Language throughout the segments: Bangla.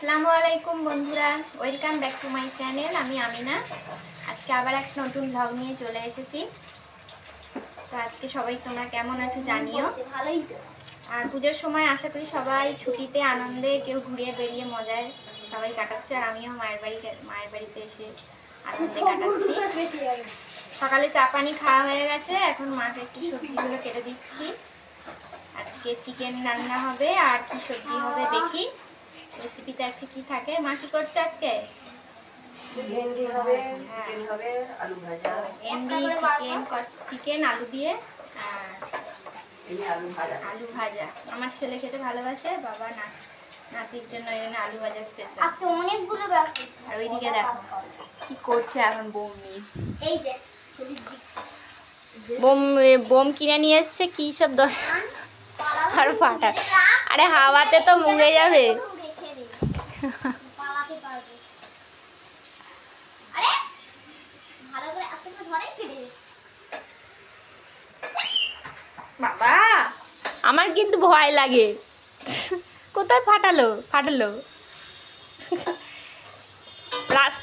আসসালামু আলাইকুম বন্ধুরা, welcome back to my channel. আমি আমিনা। আজকে আবার একটা নতুন ব্লগ নিয়ে চলে এসেছি। তো আজকে সবাই তোমরা কেমন আছো জানিও। আর পুজোর সময় আশা করি সবাই ছুটিতে আনন্দে কেউ ঘুরে বেরিয়ে মজায় সবাই কাটাচ্ছে। আর আমিও মায়ের বাড়িতে এসে আনন্দে কাটাচ্ছি। সকালে চা পানি খাওয়া হয়ে গেছে, এখন মাকে একটু সবজিগুলো কেটে দিচ্ছি। আজকে চিকেন রান্না হবে, আর কি সবজি হবে দেখি। রেসিপিটা আজকে কি থাকে। মা কি করছে আজকে? ভেন্ডি হবে, চিকেন হবে, আলু ভাজা। ভেন্ডি, চিকেন আলু দিয়ে আলু ভাজা। আমার ছেলে খেতে ভালোবাসে, বাবা নাতির জন্য আলু ভাজা স্পেশাল। আজকে অনেকগুলো আর ওইদিকে দেখো কি করছে এখন বোম নিয়ে। এই যে বোম কিনে নিয়ে এসছে কি সব দশ আর ফাটা। আরে হাওয়াতে তো মুড়ে যাবে। পালাতে পারবে। আরে ভালো করে আস্তে করে ধরে কেটে দে। বাবা আমার কিন্তু ভয় লাগে। কোথায় ফাটালো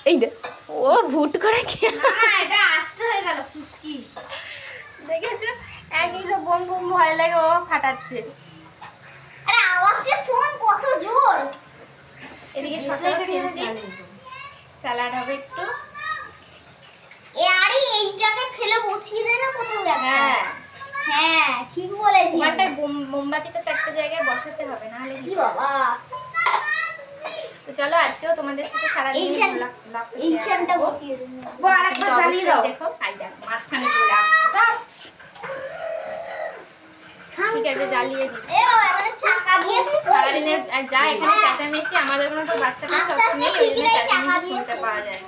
এই দে। ও ভুট করে খেয়ে এটা আসতে হয়ে গেল ফুসকি। দেখেছো একই সব বোম বোম ভয় লাগে, ও ফাটাচ্ছে। আরে আওয়াজটা শোন কত জোর। এদিকে শসা ছিলছি, স্যালাড হবে একটু। আরে এইটাকে ফেলে বসিয়ে দে না কোথাও একটা। হ্যাঁ হ্যাঁ ঠিক বলেছিস। একটা মোমবাতিটা তো একটা জায়গায় বসাতে হবে, না হলে কি বাবা। তো চলো আজকেও তোমাদের সাথে সারাদিন এইখানটা বসিয়ে দে। আরেকবার জ্বালিয়ে দাও। দেখো আই দেখো মাঝখানে চলে আসছে। ঠিক আছে জ্বালিয়ে দিই। এ বাবা এবারে চাকা দিয়ে তুই সারাদিনের যা এখানে চেঁচামেচি, আমাদের কোনো তো বাচ্চা কাচ্চা নেই, ওই জন্য চেঁচামেচি শুনতে পাওয়া যায়।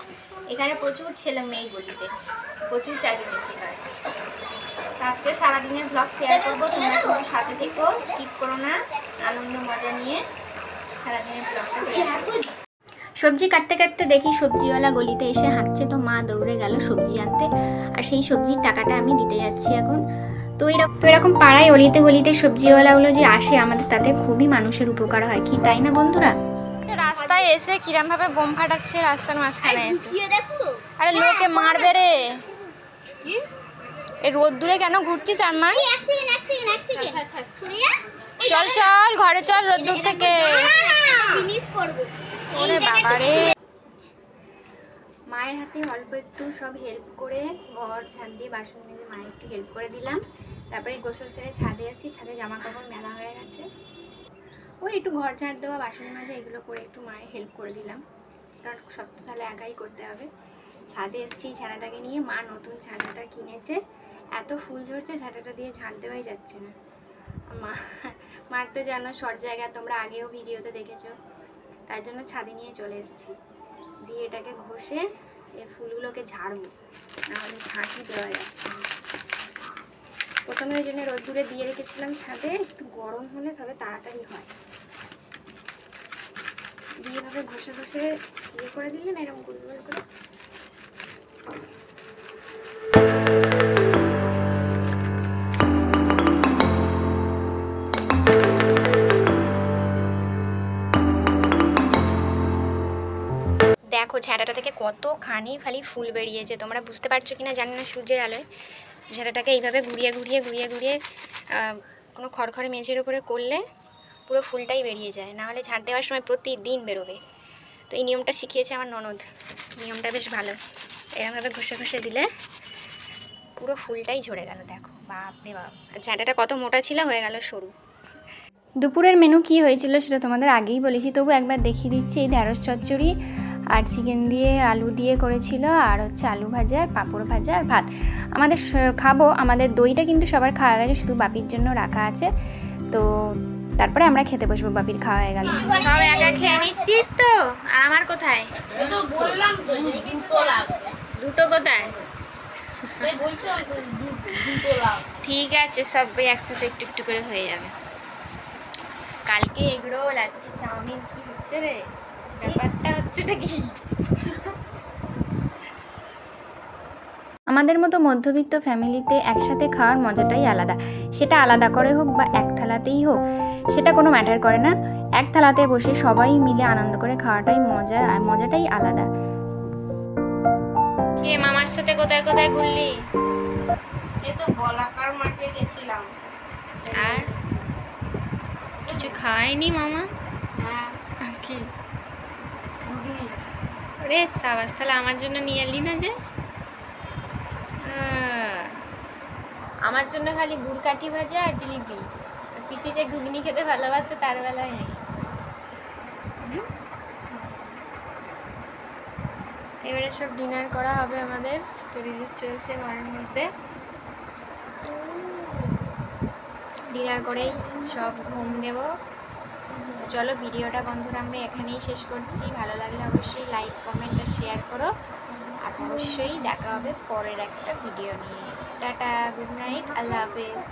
এখানে প্রচুর ছেলে মেয়ে গলিতে, প্রচুর চেঁচামেচি হয়। আজকে সারাদিনের ব্লগ শেয়ার করবো, তোমরা তোমার সাথে থেকো, স্কিপ করো না, আনন্দ মজা নিয়ে সারাদিনের ব্লগটা। সবজি কাটতে কাটতে দেখি সবজিওয়ালা গলিতে এসে হাঁকছে, তো মা দৌড়ে গেল সবজি আনতে। আর সেই সবজির টাকাটা আমি দিতে যাচ্ছি এখন। তো এরকম পাড়ায় অলিতে গলিতে সবজিওয়ালাগুলো যে আসে আমাদের, তাতে খুবই মানুষের উপকার হয়, কি তাই না বন্ধুরা? রাস্তায় এসে কিরম ভাবে বোম ফাটাচ্ছে রাস্তার মাঝখানে এসে। আরে লোকে মারবে রে। এই রোদ দূরে কেন ঘুরছিস আর মা? এক সেকেন্ড সুরিয়া চল চল ঘরে চল, রোদ দূর থেকে। ফিনিশ করব। ওরে বাবা রে। মায়ের হাতে অল্প একটু সব হেল্প করে, ঘর ঝাড় দিয়ে বাসন মেজে মায়ের একটু হেল্প করে দিলাম। তারপরে গোসল সেরে ছাদে আসছি, ছাদে জামা কাপড় মেলা হয়ে গেছে। ওই একটু ঘর ঝাড় দেওয়া, বাসন মাজা এগুলো করে একটু মায়ের হেল্প করে দিলাম, কারণ সব তো তাহলে একাই করতে হবে। ছাদে এসছি ঝাঁটাটাকে নিয়ে। মা নতুন ঝাঁটাটা কিনেছে, এত ফুল ঝরছে ঝাঁটাটা দিয়ে ঝাঁট দেওয়াই যাচ্ছে না। মার তো জানো শর্ট জায়গা, তোমরা আগেও ভিডিওতে দেখেছো, তাই জন্য ছাদে নিয়ে চলে এসেছি। দিয়ে এটাকে ঘষে এই ফুলগুলোকে ঝাড়বো, নাহলে ঝাঁটই দেওয়া যাচ্ছে না। প্রথমে ওই জন্য রোদ্দুরে দিয়ে রেখেছিলাম ছাদে, একটু গরম হলে তবে তাড়াতাড়ি হয়। দিয়ে এভাবে ঘষে ঘষে ইয়ে করে দিলে না, এরকম গোল গোল করে। দেখো ঝাঁটাটা থেকে কতখানি খালি ফুল বেরিয়েছে, তোমরা বুঝতে পারছো কিনা জানি না সূর্যের আলোয়। ঝাঁটাটাকে এইভাবে ঘুরিয়ে ঘুরিয়ে ঘুরিয়ে ঘুরিয়ে কোনো খড়খড়ে মেঝের উপরে করলে পুরো ফুলটাই বেরিয়ে যায়, নাহলে ঝাঁট দেওয়ার সময় প্রতিদিন বেরোবে। তো এই নিয়মটা শিখিয়েছে আমার ননদ, নিয়মটা বেশ ভালো। এরকমভাবে ঘষে ঘষে দিলে পুরো ফুলটাই ঝরে গেল। দেখো বাপরে বাপ, আর ঝাঁটাটা কত মোটা ছিল, হয়ে গেল সরু। দুপুরের মেনু কি হয়েছিল সেটা তোমাদের আগেই বলেছি, তবু একবার দেখিয়ে দিচ্ছি। এই ঢ্যাঁড়স চচ্চড়ি আর চিকেন দিয়ে আলু দিয়ে করেছিল, আর হচ্ছে আলু ভাজা, পাঁপড় ভাজা আর ভাত। আমাদের খাবো, আমাদের দইটা কিন্তু সবার খাওয়া গেছে, শুধু বাপির জন্য রাখা আছে। তো তারপরে আমরা খেতে বসবো, বাপির খাওয়া হয়ে গেল। সব একা খেয়ে নিচ্ছিস তো, আর আমার কোথায়? দুটো কোথায়? ঠিক আছে, সব একসাথে একটু একটু করে হয়ে যাবে। কালকে এগরোল, আজকে চাউমিন, কি হচ্ছে রে ব্যাপারটা? হচ্ছেটা কি? আমাদের মতো মধ্যবিত্ত ফ্যামিলিতে একসাথে খাওয়ার মজাটাই আলাদা। সেটা আলাদা করে হোক বা এক থালাতেই হোক, সেটা কোনো ম্যাটার করে না। এক থালাতে বসে সবাই মিলে আনন্দ করে খাওয়াটাই মজাটাই আলাদা। কে মামার সাথে কোথায় কোথায় ঘুরলি? এই তো বলাকার মাঠে গেছিলাম। আর কিছু খায়নি মামা? হ্যাঁ, কি ঘুগনি। রে সাবাস, তাহলে আমার জন্য নিয়ে এলি না যে? আমার জন্য খালি গুড় কাঠি ভাজা আর জিলিপি। পিসি যে ঘুগনি খেতে ভালোবাসে তার বেলায় নেই। এবারে সব ডিনার করা হবে আমাদের, তৈরি চলছে ঘরের মধ্যে। ডিনার করেই সব ঘুম দেব। তো চলো ভিডিওটা বন্ধুরা আমরা এখানেই শেষ করছি। ভালো লাগলে অবশ্যই লাইক কমেন্ট আর শেয়ার করো। আর অবশ্যই দেখা হবে পরের একটা ভিডিও নিয়ে। টাটা, গুড নাইট, আল্লাহ হাফেজ।